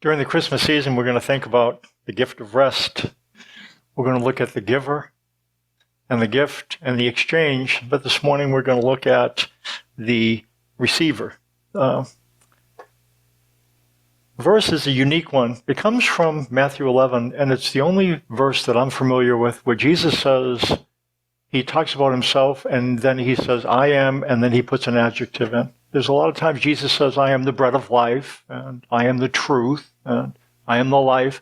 During the Christmas season, we're going to think about the gift of rest. We're going to look at the giver and the gift and the exchange. But this morning, we're going to look at the receiver. Verse is a unique one. It comes from Matthew 11, and it's the only verse that I'm familiar with where Jesus says, he talks about himself, and then he says, I am, and then he puts an adjective in. There's a lot of times Jesus says, I am the bread of life, and I am the truth, and I am the life.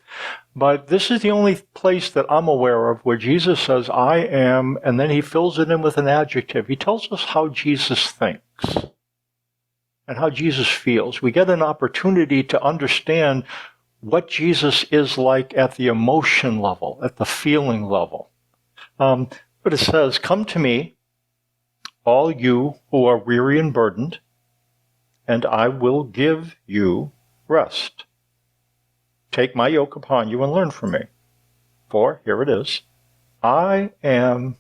But this is the only place that I'm aware of where Jesus says, I am, and then he fills it in with an adjective. He tells us how Jesus thinks and how Jesus feels. We get an opportunity to understand what Jesus is like at the emotion level, at the feeling level. But it says, come to me, all you who are weary and burdened, and I will give you rest. Take my yoke upon you and learn from me. For, here it is, I am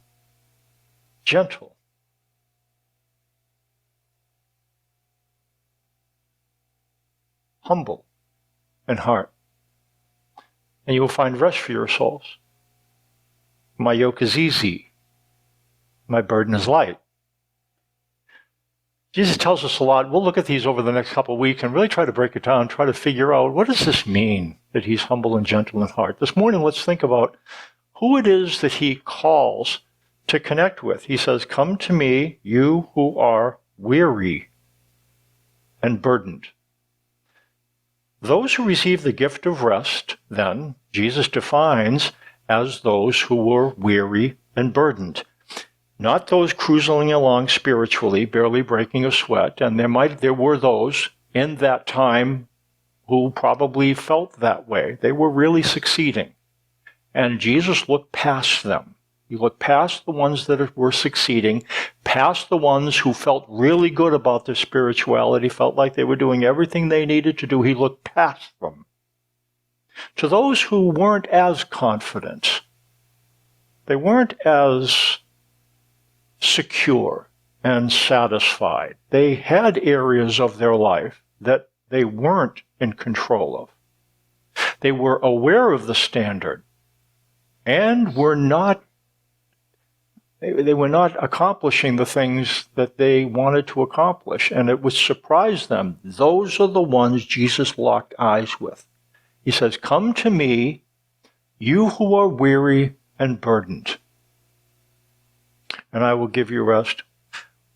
gentle. Humble in heart, and you will find rest for your souls. My yoke is easy. My burden is light. Jesus tells us a lot. We'll look at these over the next couple of weeks and really try to break it down, try to figure out what does this mean that he's humble and gentle in heart. This morning, let's think about who it is that he calls to connect with. He says, come to me, you who are weary and burdened. Those who receive the gift of rest, then, Jesus defines as those who were weary and burdened. Not those cruising along spiritually, barely breaking a sweat. And there were those in that time who probably felt that way. They were really succeeding. And Jesus looked past them. He looked past the ones that were succeeding, past the ones who felt really good about their spirituality, felt like they were doing everything they needed to do. He looked past them. To those who weren't as confident, they weren't as secure and satisfied. They had areas of their life that they weren't in control of. They were aware of the standard and they were not accomplishing the things that they wanted to accomplish, and it would surprise them. Those are the ones Jesus locked eyes with. He says, come to me, you who are weary and burdened, and I will give you rest.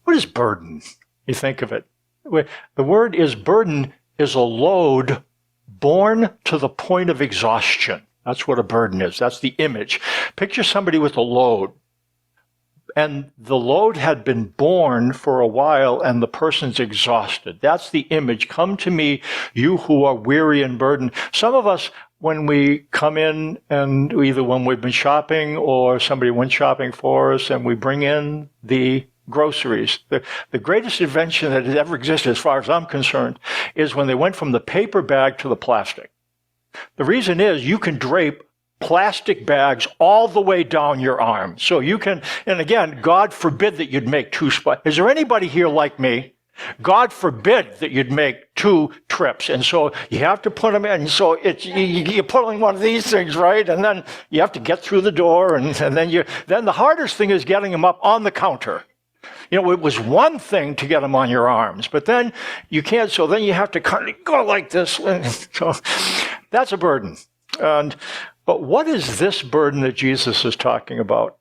What is burden? You think of it. The word is burden is a load borne to the point of exhaustion. That's what a burden is. That's the image. Picture somebody with a load, and the load had been borne for a while, and the person's exhausted. That's the image. Come to me, you who are weary and burdened. Some of us, when we come in, and either when we've been shopping or somebody went shopping for us, and we bring in the groceries. The greatest invention that has ever existed, as far as I'm concerned, is when they went from the paper bag to the plastic. The reason is you can drape plastic bags all the way down your arm. So you can, and again, God forbid that you'd make two spots. Is there anybody here like me? God forbid that you'd make two trips. And so you have to put them in. So you're pulling one of these things, right? And then you have to get through the door. And then the hardest thing is getting them up on the counter. You know, it was one thing to get them on your arms, but then you can't. So then you have to kind of go like this. So that's a burden. But what is this burden that Jesus is talking about?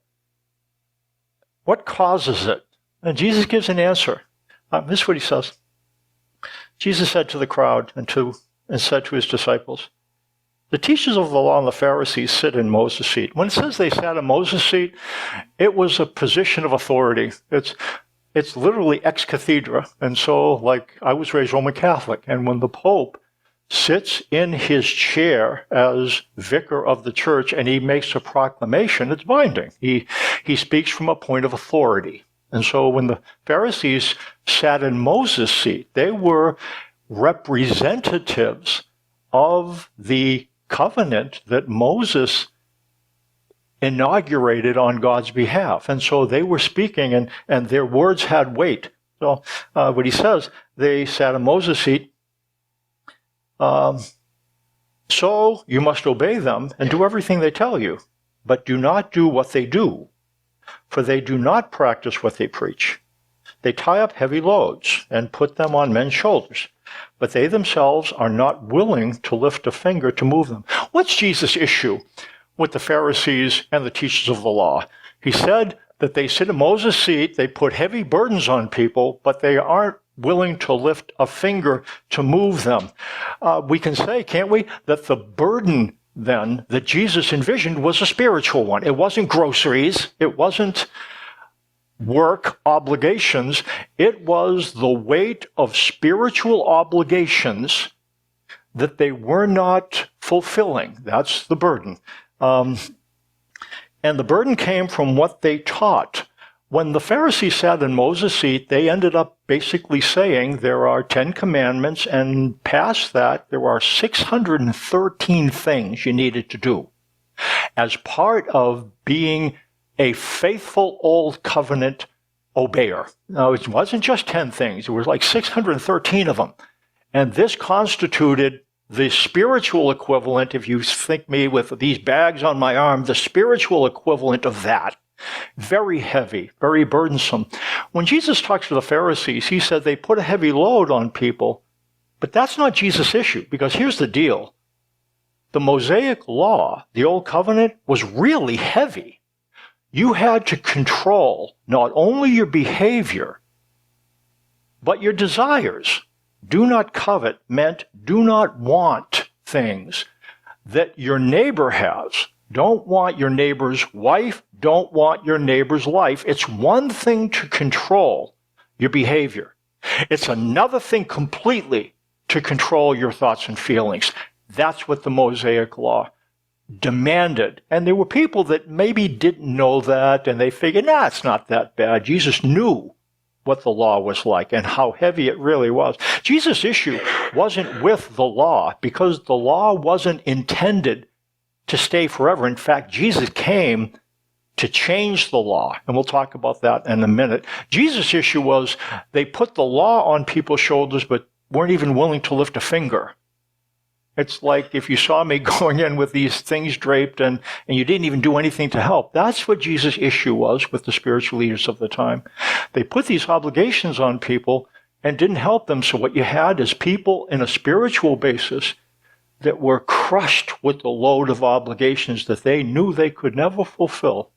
What causes it? And Jesus gives an answer. This is what he says. Jesus said to the crowd and said to his disciples, the teachers of the law and the Pharisees sit in Moses' seat. When it says they sat in Moses' seat, it was a position of authority. It's literally ex cathedra. And so, like, I was raised Roman Catholic, and when the Pope sits in his chair as vicar of the church and he makes a proclamation, it's binding. He speaks from a point of authority. And so when the Pharisees sat in Moses' seat, they were representatives of the covenant that Moses inaugurated on God's behalf. And so they were speaking, and their words had weight. So what he says, they sat in Moses' seat, So you must obey them and do everything they tell you, but do not do what they do, for they do not practice what they preach. They tie up heavy loads and put them on men's shoulders, but they themselves are not willing to lift a finger to move them. What's Jesus' issue with the Pharisees and the teachers of the law? He said that they sit in Moses' seat, they put heavy burdens on people, but they aren't willing to lift a finger to move them. We can say, can't we, that the burden then that Jesus envisioned was a spiritual one. It wasn't groceries. It wasn't work obligations. It was the weight of spiritual obligations that they were not fulfilling. That's the burden. And the burden came from what they taught. When the Pharisees sat in Moses' seat, they ended up basically saying there are 10 commandments, and past that, there are 613 things you needed to do as part of being a faithful Old Covenant obeyer. Now, it wasn't just 10 things. It was like 613 of them. And this constituted the spiritual equivalent, if you think me with these bags on my arm, the spiritual equivalent of that. Very heavy, very burdensome. When Jesus talks to the Pharisees, he said they put a heavy load on people, but that's not Jesus' issue, because here's the deal. The Mosaic law, the Old Covenant, was really heavy. You had to control not only your behavior, but your desires. Do not covet meant do not want things that your neighbor has. Don't want your neighbor's wife, don't want your neighbor's life. It's one thing to control your behavior. It's another thing completely to control your thoughts and feelings. That's what the Mosaic law demanded. And there were people that maybe didn't know that, and they figured, it's not that bad. Jesus knew what the law was like and how heavy it really was. Jesus' issue wasn't with the law, because the law wasn't intended to stay forever. In fact, Jesus came to change the law, and we'll talk about that in a minute. Jesus' issue was they put the law on people's shoulders but weren't even willing to lift a finger. It's like if you saw me going in with these things draped and you didn't even do anything to help. That's what Jesus' issue was with the spiritual leaders of the time. They put these obligations on people and didn't help them. So what you had is people in a spiritual basis that were crushed with the load of obligations that they knew they could never fulfill.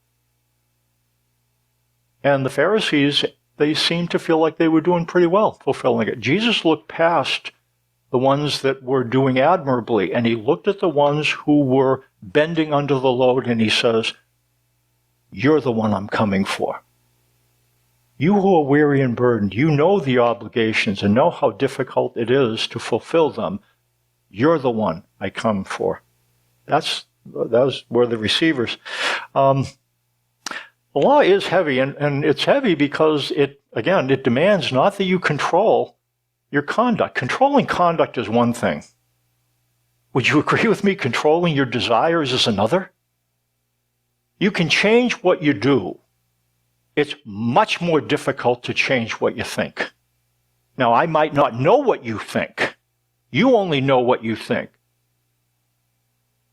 And the Pharisees, they seemed to feel like they were doing pretty well fulfilling it. Jesus looked past the ones that were doing admirably, and he looked at the ones who were bending under the load, and he says, you're the one I'm coming for. You who are weary and burdened, you know the obligations and know how difficult it is to fulfill them. You're the one I come for. That was where the receivers. The law is heavy, and it's heavy because it demands not that you control your conduct. Controlling conduct is one thing. Would you agree with me? Controlling your desires is another. You can change what you do. It's much more difficult to change what you think. Now, I might not know what you think. You only know what you think.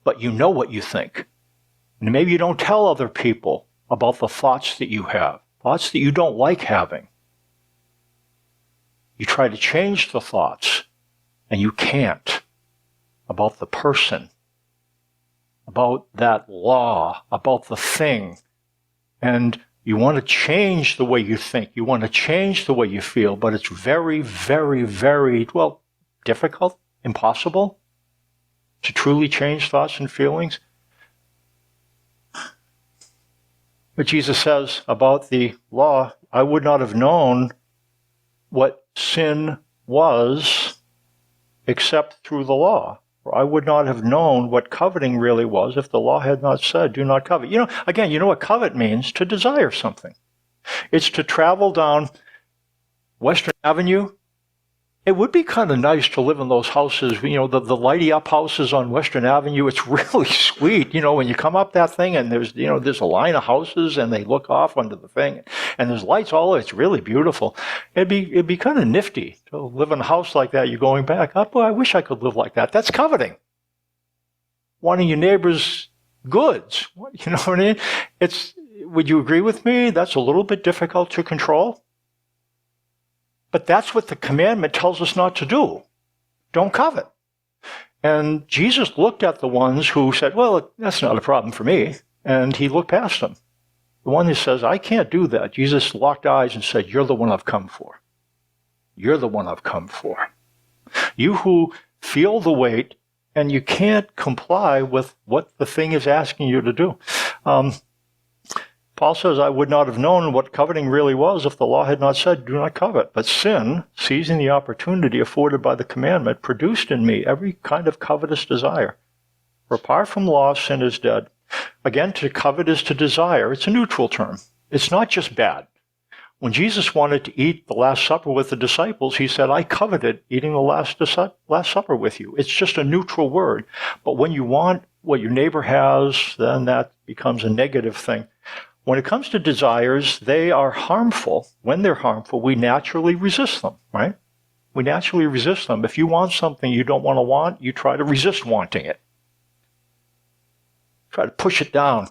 But you know what you think. And maybe you don't tell other people about the thoughts that you have, thoughts that you don't like having. You try to change the thoughts, and you can't, about the person, about that law, about the thing. And you want to change the way you think. You want to change the way you feel, but it's very, very, very, difficult, impossible to truly change thoughts and feelings. But Jesus says about the law, I would not have known what sin was except through the law. Or I would not have known what coveting really was if the law had not said, do not covet. You know what covet means? To desire something. It's to travel down Western Avenue. It would be kind of nice to live in those houses, the lighty up houses on Western Avenue. It's really sweet, when you come up that thing and there's a line of houses and they look off onto the thing and there's lights all over. It's really beautiful. It'd be kind of nifty to live in a house like that. You're going back, boy, I wish I could live like that. That's coveting. wanting your neighbor's goods. You know what I mean? Would you agree with me? That's a little bit difficult to control. But that's what the commandment tells us not to do. Don't covet. And Jesus looked at the ones who said, well, that's not a problem for me. And he looked past them. The one who says, I can't do that. Jesus locked eyes and said, you're the one I've come for. You're the one I've come for. You who feel the weight and you can't comply with what the thing is asking you to do. Paul says, I would not have known what coveting really was if the law had not said, do not covet. But sin, seizing the opportunity afforded by the commandment, produced in me every kind of covetous desire. For apart from law, sin is dead. Again, to covet is to desire. It's a neutral term. It's not just bad. When Jesus wanted to eat the Last Supper with the disciples, he said, I coveted eating the Last Supper with you. It's just a neutral word. But when you want what your neighbor has, then that becomes a negative thing. When it comes to desires, they are harmful. When they're harmful, we naturally resist them, right? We naturally resist them. If you want something you don't want, you try to resist wanting it. Try to push it down.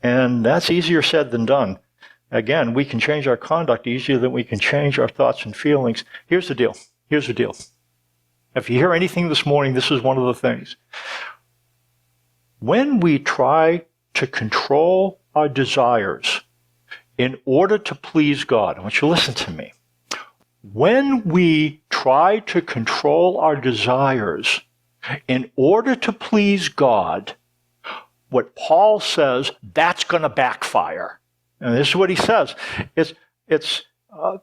And that's easier said than done. Again, we can change our conduct easier than we can change our thoughts and feelings. Here's the deal. Here's the deal. If you hear anything this morning, this is one of the things. When we try to control our desires in order to please God, I want you to listen to me. When we try to control our desires in order to please God, what Paul says, that's going to backfire. And this is what he says. It's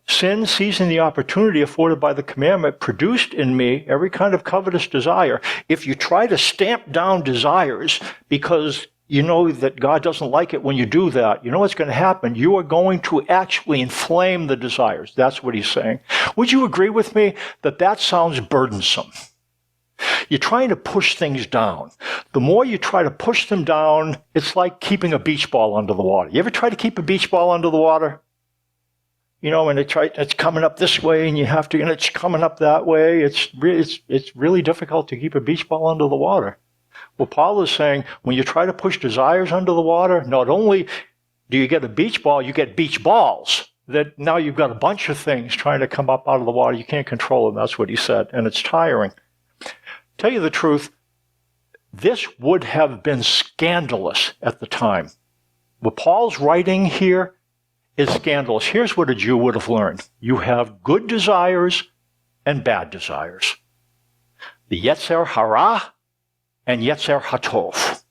sin, seizing the opportunity afforded by the commandment, produced in me every kind of covetous desire. If you try to stamp down desires because you know that God doesn't like it when you do that, you know what's going to happen? You are going to actually inflame the desires. That's what he's saying. Would you agree with me that that sounds burdensome? You're trying to push things down. The more you try to push them down, it's like keeping a beach ball under the water. You ever try to keep a beach ball under the water? You know, and it's coming up this way, and it's coming up that way. It's really difficult to keep a beach ball under the water. Well, Paul is saying, when you try to push desires under the water, not only do you get a beach ball, you get beach balls. That now you've got a bunch of things trying to come up out of the water. You can't control them. That's what he said, and it's tiring. Tell you the truth, this would have been scandalous at the time. What Paul's writing here is scandalous. Here's what a Jew would have learned. You have good desires and bad desires. The Yetzer Hara and Yetzer Hatov.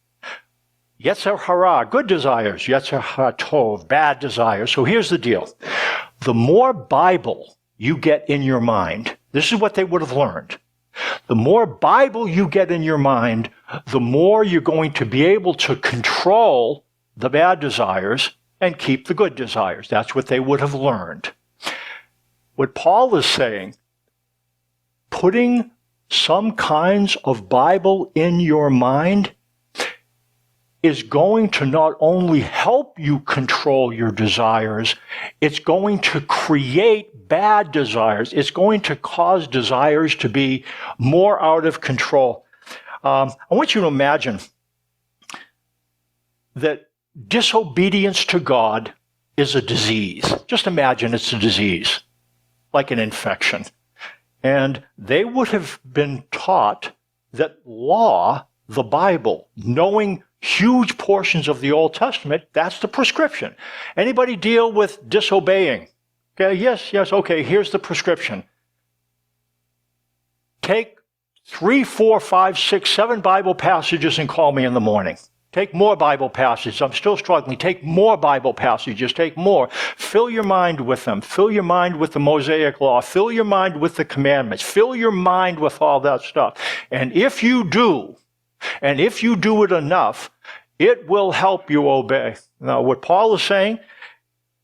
Yetzer Hara, good desires. Yetzer Hatov, bad desires. So here's the deal. The more Bible you get in your mind, this is what they would have learned. The more Bible you get in your mind, the more you're going to be able to control the bad desires and keep the good desires. That's what they would have learned. What Paul is saying, putting some kinds of Bible in your mind is going to not only help you control your desires, it's going to create bad desires. It's going to cause desires to be more out of control. I want you to imagine that disobedience to God is a disease. Just imagine it's a disease, like an infection. And they would have been taught that law, the Bible, knowing huge portions of the Old Testament, that's the prescription. Anybody deal with disobeying? Okay, yes, okay, here's the prescription. Take 3, 4, 5, 6, 7 Bible passages and call me in the morning. Take more Bible passages. I'm still struggling. Take more Bible passages. Take more. Fill your mind with them. Fill your mind with the Mosaic Law. Fill your mind with the commandments. Fill your mind with all that stuff. And if you do it enough, it will help you obey. Now, what Paul is saying,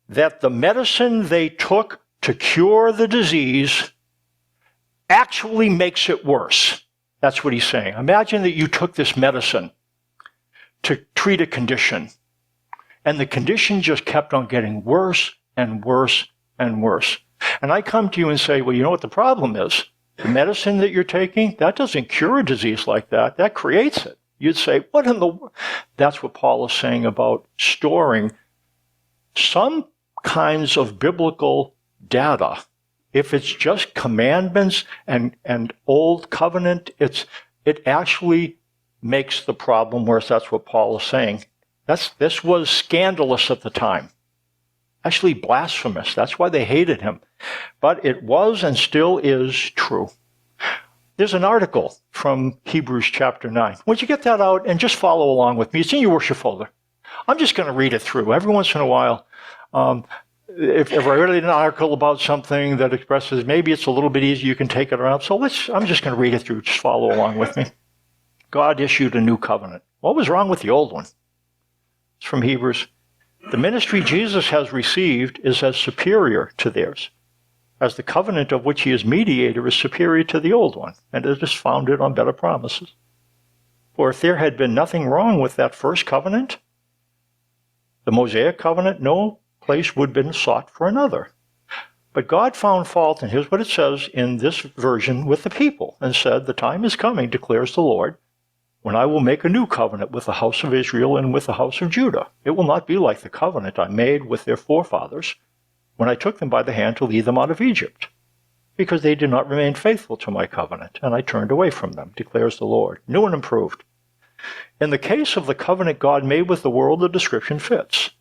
that the medicine they took to cure the disease actually makes it worse. That's what he's saying. Imagine that you took this medicine to treat a condition, and the condition just kept on getting worse and worse and worse. And I come to you and say, well, you know what the problem is? The medicine that you're taking, that doesn't cure a disease like that. That creates it. You'd say, what in the world? That's what Paul is saying about storing some kinds of biblical data. If it's just commandments and old covenant, it actually makes the problem worse. That's what Paul is saying. This was scandalous at the time. Actually blasphemous. That's why they hated him. But it was and still is true. There's an article from Hebrews chapter 9. Would you get that out and just follow along with me? It's in your worship folder. I'm just going to read it through. Every once in a while, if I read an article about something that expresses, maybe it's a little bit easier, you can take it around. So I'm just going to read it through. Just follow along with me. God issued a new covenant. What was wrong with the old one? It's from Hebrews. The ministry Jesus has received is as superior to theirs, as the covenant of which he is mediator is superior to the old one, and it is founded on better promises. For if there had been nothing wrong with that first covenant, the Mosaic Covenant, no place would have been sought for another. But God found fault, and here's what it says in this version, with the people, and said, the time is coming, declares the Lord, when I will make a new covenant with the house of Israel and with the house of Judah. It will not be like the covenant I made with their forefathers when I took them by the hand to lead them out of Egypt, because they did not remain faithful to my covenant, and I turned away from them, declares the Lord. New and improved. In the case of the covenant God made with the world, the description fits.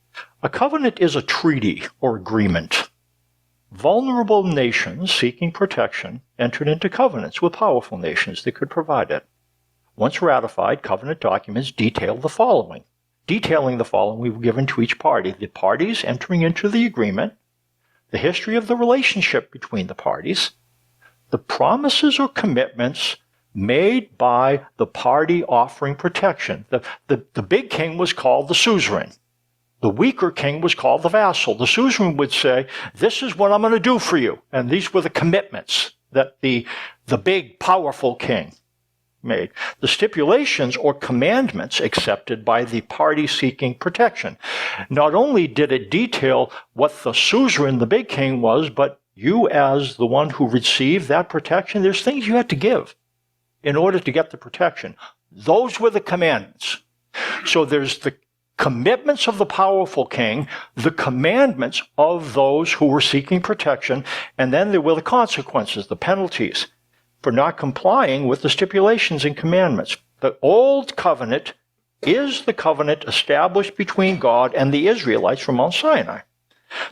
A covenant is a treaty or agreement. Vulnerable nations seeking protection entered into covenants with powerful nations that could provide it. Once ratified, covenant documents detail the following. Detailing the following we were given to each party. The parties entering into the agreement, the history of the relationship between the parties, the promises or commitments made by the party offering protection. The big king was called the suzerain. The weaker king was called the vassal. The suzerain would say, this is what I'm going to do for you. And these were the commitments that the big, powerful king made. The stipulations or commandments accepted by the party seeking protection. Not only did it detail what the suzerain, the big king, was, but you as the one who received that protection, there's things you had to give in order to get the protection. Those were the commandments. So there's the commitments of the powerful king, the commandments of those who were seeking protection, and then there were the consequences, the penalties, for not complying with the stipulations and commandments. The old covenant is the covenant established between God and the Israelites from Mount Sinai.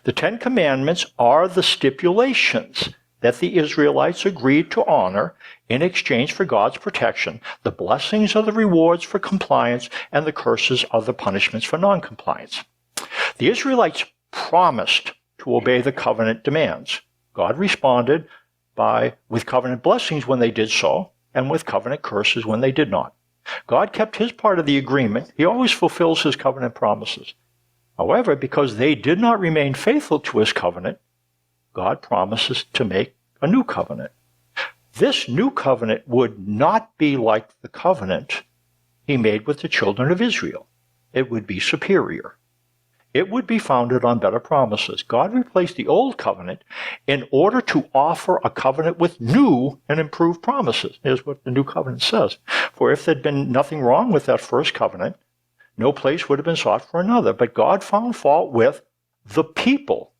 The Ten Commandments are the stipulations that the Israelites agreed to honor in exchange for God's protection. The blessings are the rewards for compliance, and the curses are the punishments for noncompliance. The Israelites promised to obey the covenant demands. God responded with covenant blessings when they did so, and with covenant curses when they did not. God kept his part of the agreement. He always fulfills his covenant promises. However, because they did not remain faithful to his covenant, God promises to make a new covenant. This new covenant would not be like the covenant he made with the children of Israel. It would be superior. It would be founded on better promises. God replaced the old covenant in order to offer a covenant with new and improved promises. Here's what the new covenant says. For if there had been nothing wrong with that first covenant, no place would have been sought for another. But God found fault with the people.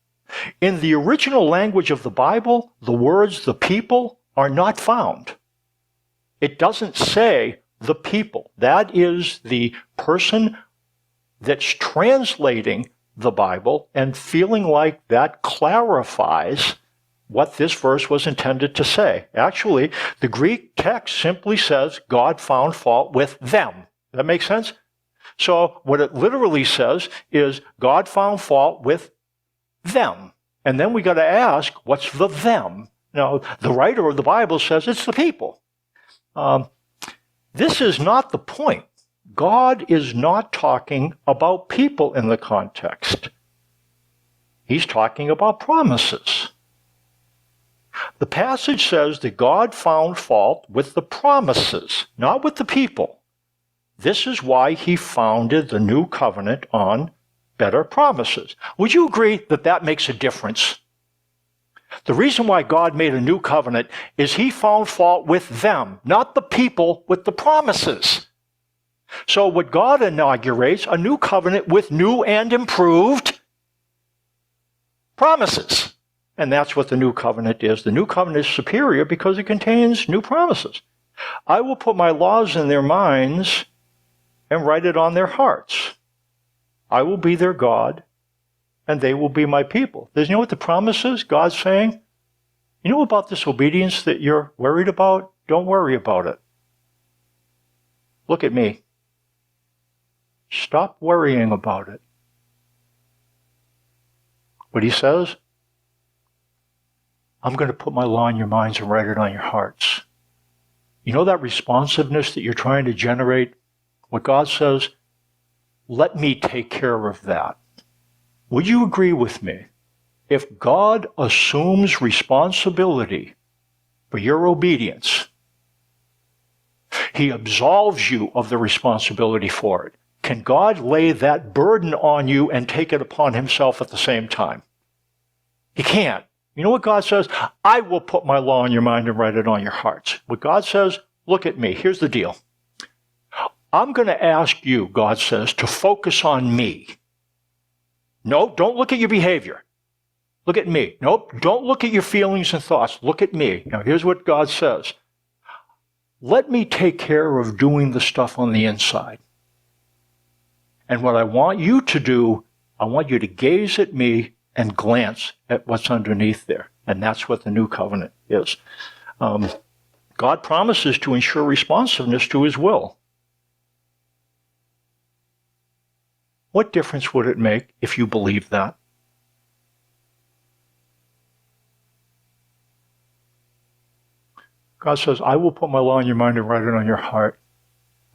In the original language of the Bible, the words the people are not found. It doesn't say the people. That is the person that's translating the Bible and feeling like that clarifies what this verse was intended to say. Actually, the Greek text simply says God found fault with them. Does that make sense? So what it literally says is God found fault with them. And then we got to ask, what's the them? Now, the writer of the Bible says it's the people. This is not the point. God is not talking about people in the context. He's talking about promises. The passage says that God found fault with the promises, not with the people. This is why he founded the new covenant on better promises. Would you agree that that makes a difference? The reason why God made a new covenant is he found fault with them, not the people with the promises. So what God inaugurates, a new covenant with new and improved promises. And that's what the new covenant is. The new covenant is superior because it contains new promises. I will put my laws in their minds and write it on their hearts. I will be their God, and they will be my people. You know what the promise is? God's saying, you know about this obedience that you're worried about? Don't worry about it. Look at me. Stop worrying about it. What he says, I'm going to put my law in your minds and write it on your hearts. You know that responsiveness that you're trying to generate? What God says, let me take care of that. Would you agree with me? If God assumes responsibility for your obedience, he absolves you of the responsibility for it. Can God lay that burden on you and take it upon himself at the same time? He can't. You know what God says? I will put my law in your mind and write it on your hearts. What God says, look at me. Here's the deal. I'm going to ask you, God says, to focus on me. No, don't look at your behavior. Look at me. Nope, don't look at your feelings and thoughts. Look at me. Now, here's what God says. Let me take care of doing the stuff on the inside. And what I want you to do, I want you to gaze at me and glance at what's underneath there. And that's what the new covenant is. God promises to ensure responsiveness to his will. What difference would it make if you believed that? God says, I will put my law in your mind and write it on your heart.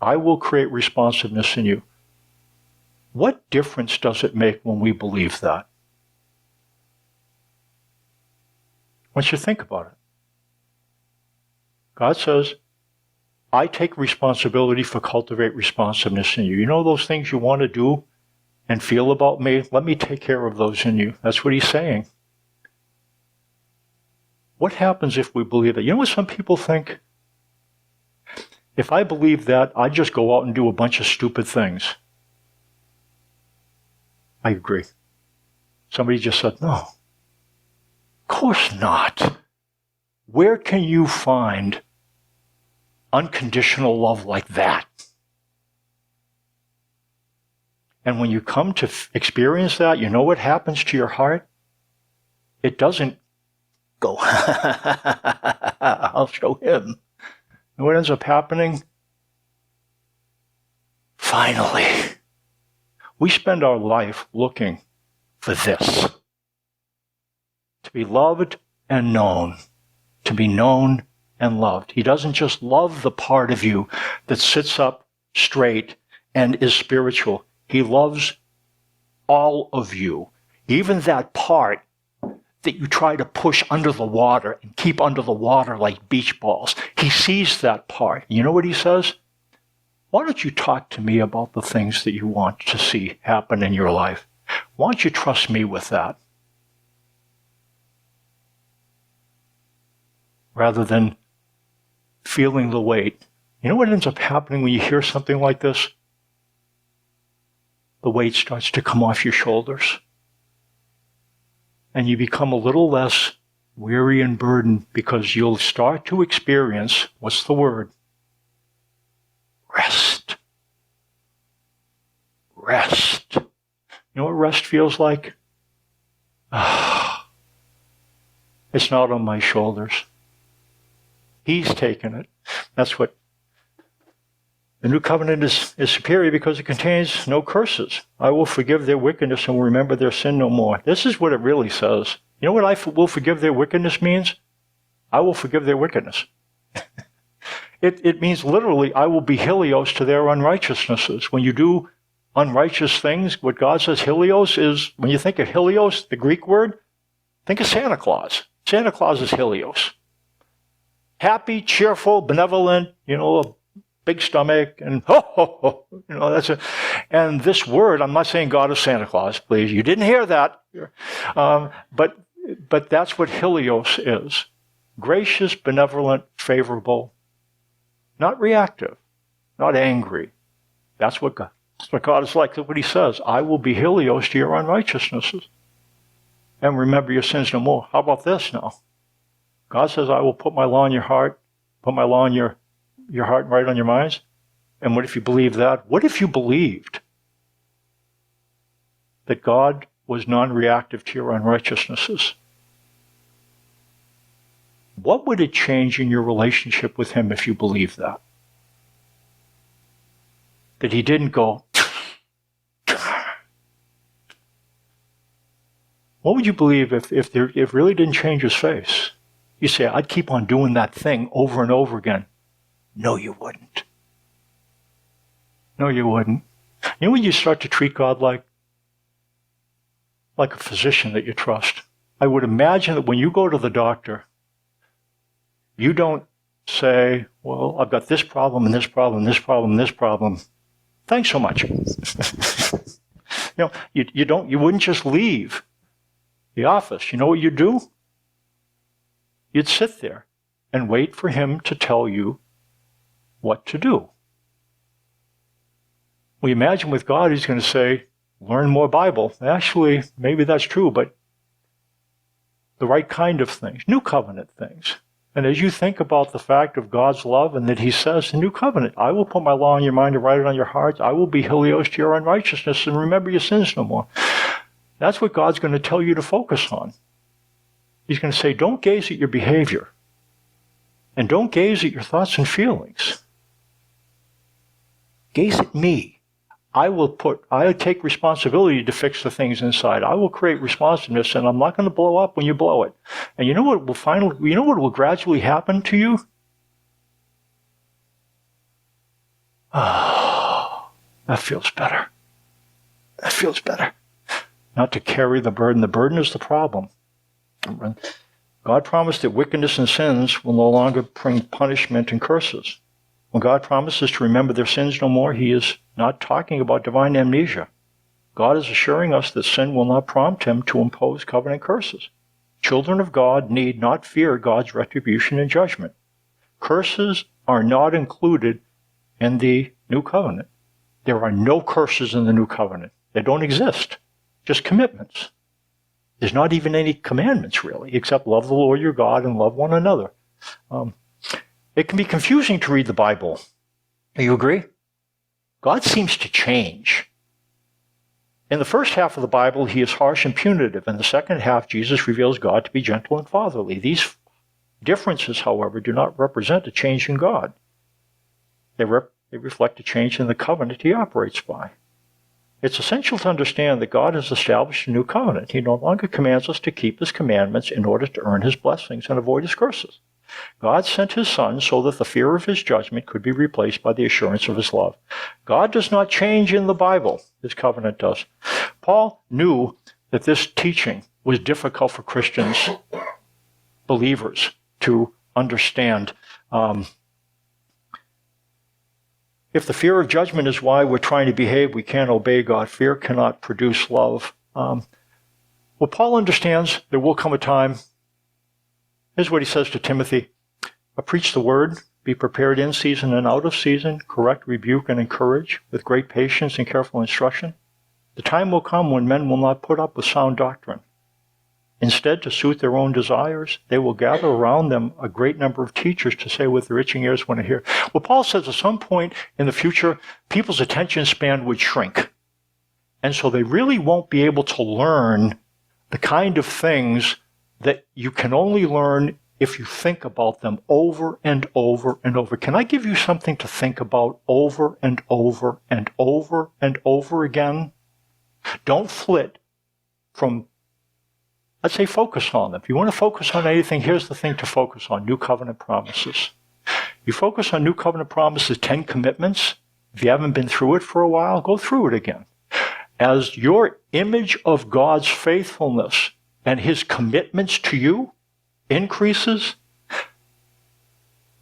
I will create responsiveness in you. What difference does it make when we believe that? I want you to think about it. God says, I take responsibility for cultivate responsiveness in you. You know those things you want to do and feel about me? Let me take care of those in you. That's what he's saying. What happens if we believe that? You know what some people think? If I believe that, I'd just go out and do a bunch of stupid things. I agree. Somebody just said, no. Of course not. Where can you find unconditional love like that? And when you come to experience that, you know what happens to your heart? It doesn't go, I'll show him. And what ends up happening? Finally, we spend our life looking for this. To be loved and known. To be known and loved. He doesn't just love the part of you that sits up straight and is spiritual. He loves all of you. Even that part that you try to push under the water and keep under the water like beach balls. He sees that part. You know what he says? Why don't you talk to me about the things that you want to see happen in your life? Why don't you trust me with that? Rather than feeling the weight. You know what ends up happening when you hear something like this? The weight starts to come off your shoulders. And you become a little less weary and burdened because you'll start to experience, what's the word? Rest. Rest. You know what rest feels like? It's not on my shoulders. He's taken it. That's what the new covenant is superior because it contains no curses. I will forgive their wickedness and will remember their sin no more. This is what it really says. You know what I will forgive their wickedness means? I will forgive their wickedness. It means literally, I will be helios to their unrighteousnesses. When you do unrighteous things, what God says helios is, when you think of helios, the Greek word, think of Santa Claus. Santa Claus is helios. Happy, cheerful, benevolent, a big stomach, and that's it. And this word, I'm not saying God is Santa Claus, please. You didn't hear that. But that's what helios is. Gracious, benevolent, favorable, not reactive, not angry. That's what God is like. Look what he says. I will be Helios to your unrighteousnesses. And remember your sins no more. How about this now? God says, I will put my law in your heart, put my law in your heart and right on your minds. And what if you believe that? What if you believed that God was non-reactive to your unrighteousnesses? What would it change in your relationship with him if you believed that? That he didn't go, what would you believe if it really didn't change his face? You say, I'd keep on doing that thing over and over again. No, you wouldn't. No, you wouldn't. You know when you start to treat God like a physician that you trust? I would imagine that when you go to the doctor, you don't say, well, I've got this problem and this problem, this problem, this problem. Thanks so much. You wouldn't just leave the office. You know what you'd do? You'd sit there and wait for him to tell you what to do. We imagine with God, he's going to say, learn more Bible. Actually, maybe that's true, but the right kind of things, new covenant things. And as you think about the fact of God's love and that he says, new covenant, I will put my law in your mind and write it on your hearts. I will be Helios to your unrighteousness and remember your sins no more. That's what God's going to tell you to focus on. He's going to say, don't gaze at your behavior. And don't gaze at your thoughts and feelings. Gaze at me. I take responsibility to fix the things inside. I will create responsiveness, and I'm not going to blow up when you blow it. And you know what will gradually happen to you? Oh, that feels better. That feels better. Not to carry the burden. The burden is the problem. God promised that wickedness and sins will no longer bring punishment and curses. When God promises to remember their sins no more, he is not talking about divine amnesia. God is assuring us that sin will not prompt him to impose covenant curses. Children of God need not fear God's retribution and judgment. Curses are not included in the new covenant. There are no curses in the new covenant. They don't exist. Just commitments. There's not even any commandments, really, except love the Lord your God and love one another. It can be confusing to read the Bible. Do you agree? God seems to change. In the first half of the Bible, he is harsh and punitive. In the second half, Jesus reveals God to be gentle and fatherly. These differences, however, do not represent a change in God. They reflect a change in the covenant he operates by. It's essential to understand that God has established a new covenant. He no longer commands us to keep his commandments in order to earn his blessings and avoid his curses. God sent his Son so that the fear of his judgment could be replaced by the assurance of his love. God does not change in the Bible. His covenant does. Paul knew that this teaching was difficult for Christians, believers, to understand. If the fear of judgment is why we're trying to behave, we can't obey God. Fear cannot produce love. Well, Paul understands there will come a time. Here's what he says to Timothy. Preach the word, be prepared in season and out of season, correct, rebuke, and encourage with great patience and careful instruction. The time will come when men will not put up with sound doctrine. Instead, to suit their own desires, they will gather around them a great number of teachers to say what their itching ears want to hear. Well, Paul says at some point in the future, people's attention span would shrink. And so they really won't be able to learn the kind of things that you can only learn if you think about them over and over and over. Can I give you something to think about over and over and over and over again? Don't flit from, let's say, focus on them. If you want to focus on anything, here's the thing to focus on, New Covenant promises. You focus on New Covenant promises, 10 commitments. If you haven't been through it for a while, go through it again. As your image of God's faithfulness and his commitments to you increases,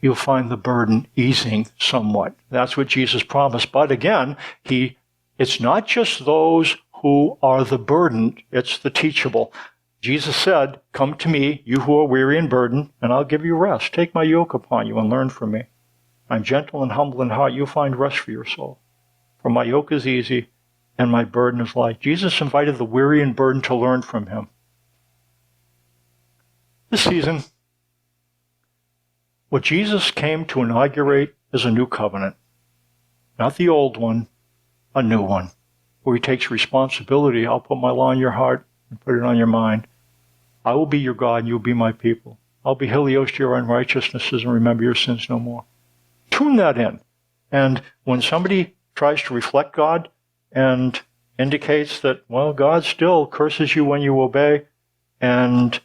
you'll find the burden easing somewhat. That's what Jesus promised. But again, it's not just those who are the burdened, it's the teachable. Jesus said, come to me, you who are weary and burdened, and I'll give you rest. Take my yoke upon you and learn from me. I'm gentle and humble in heart. You'll find rest for your soul. for my yoke is easy and my burden is light. Jesus invited the weary and burdened to learn from him. This season, what Jesus came to inaugurate is a new covenant. Not the old one, a new one, where he takes responsibility. I'll put my law in your heart and put it on your mind. I will be your God and you'll be my people. I'll be Helios to your unrighteousnesses and remember your sins no more. Tune that in. And when somebody tries to reflect God and indicates that, well, God still curses you when you obey and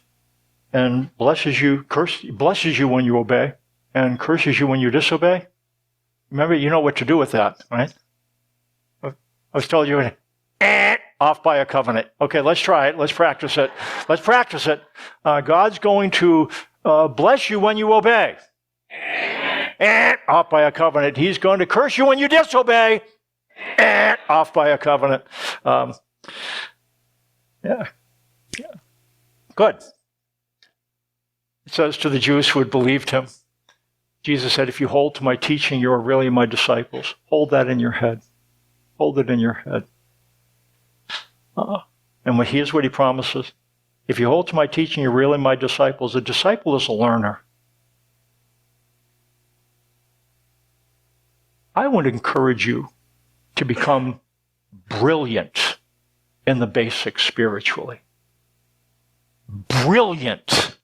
blesses you when you obey and curses you when you disobey, remember, you know what to do with that, right? I was told you, off by a covenant. Okay, let's try it. Let's practice it. Let's practice it. God's going to bless you when you obey. Off by a covenant. He's going to curse you when you disobey. Off by a covenant. Yeah. Good. It says to the Jews who had believed him, Jesus said, if you hold to my teaching, you are really my disciples. Hold that in your head. Hold it in your head. And here's what he promises. If you hold to my teaching, you're really my disciples. A disciple is a learner. I would encourage you to become brilliant in the basics spiritually. Brilliant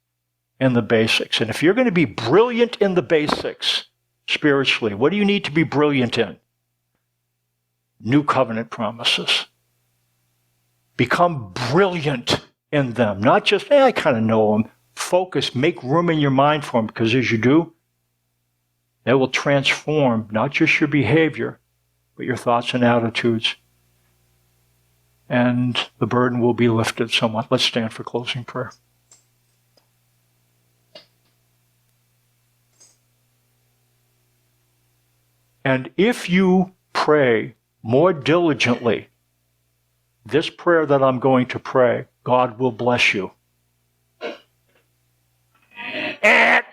in the basics. And if you're going to be brilliant in the basics spiritually, what do you need to be brilliant in? New covenant promises. Become brilliant in them. Not just, I kind of know them. Focus, make room in your mind for them, because as you do, they will transform not just your behavior, but your thoughts and attitudes. And the burden will be lifted somewhat. Let's stand for closing prayer. And if you pray more diligently this prayer that I'm going to pray, God will bless you.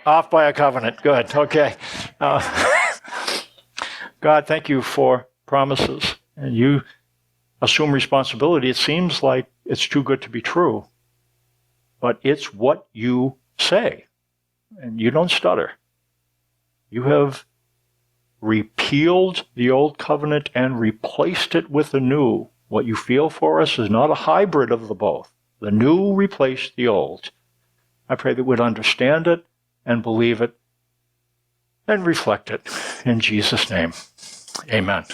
Off by a covenant. Good. Okay. God, thank you for promises. And you assume responsibility. It seems like it's too good to be true. But it's what you say. And you don't stutter. You have repealed the old covenant and replaced it with the new. What you feel for us is not a hybrid of the both. The new replaced the old. I pray that we'd understand it and believe it and reflect it. In Jesus' name, amen.